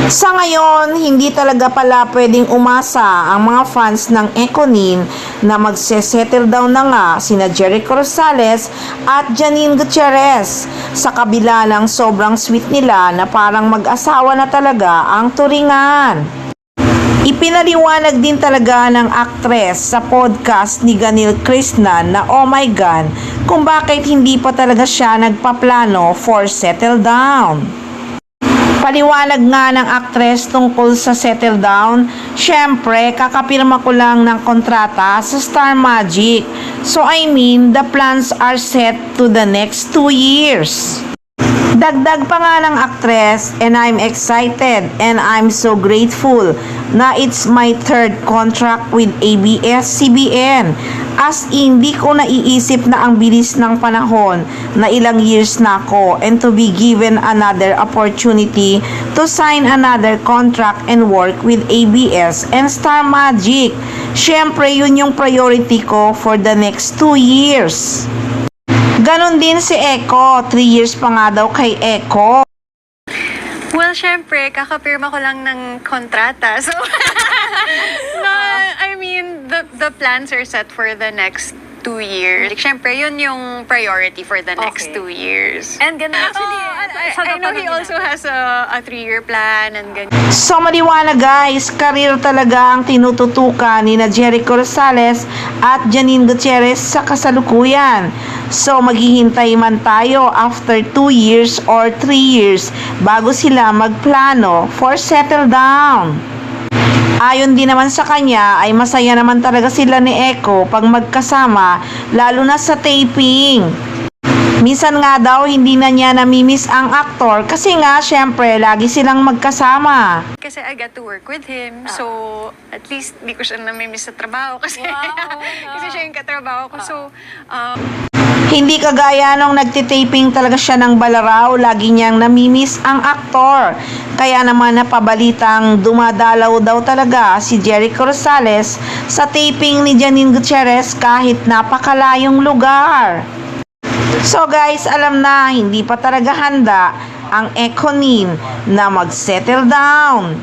Sa ngayon, hindi talaga pala pwedeng umasa ang mga fans ng Ekonin na magse-settle down na nga sina Jericho Rosales at Janine Gutierrez sa kabila ng sobrang sweet nila na parang mag-asawa na talaga ang turingan. Ipinaliwanag din talaga ng aktres sa podcast ni Ganil Krishnan na oh my God kung bakit hindi pa talaga siya nagpaplano for settle down. Paliwanag nga ng aktres tungkol sa settle down, syempre kakapirma ko lang ng kontrata sa Star Magic. So I mean, the plans are set to the next 2 years. Dagdag pa nga ng aktres, and I'm excited and I'm so grateful na it's my third contract with ABS-CBN. As in, di ko naiisip na ang bilis ng panahon na ilang years na ako and to be given another opportunity to sign another contract and work with ABS and Star Magic. Syempre, yun yung priority ko for the next 2 years. Ganon din si Eko, 3 years pa nga daw kay Eko. Well, syempre, kakapirma ko lang ng kontrata. So, no, I mean, the plans are set for the next 2 years. Like, syempre, yun yung priority for the next 2 years. And ganun, actually, I know he also has a 3-year plan and ganyan. So maliwanag guys, career talaga ang tinututukan ni na Jericho Rosales at Janine Gutierrez sa kasalukuyan. So maghihintay man tayo after 2 years or 3 years bago sila magplano for settle down. Ayon din naman sa kanya ay masaya naman talaga sila ni Eko pag magkasama lalo na sa taping. Minsan nga daw hindi na niya namimiss ang aktor kasi nga syempre lagi silang magkasama. Kasi I got to work with him. So, at least di ko siya namimiss sa trabaho kasi, kasi siya yung katrabaho ko. So, Hindi kagaya nung nagtitaping talaga siya ng Balaraw, lagi niyang namimiss ang aktor. Kaya naman napabalitang dumadalaw daw talaga si Jericho Rosales sa taping ni Janine Gutierrez kahit napakalayong lugar. So guys, alam na, hindi pa talaga handa ang Ekonin na mag-settle down.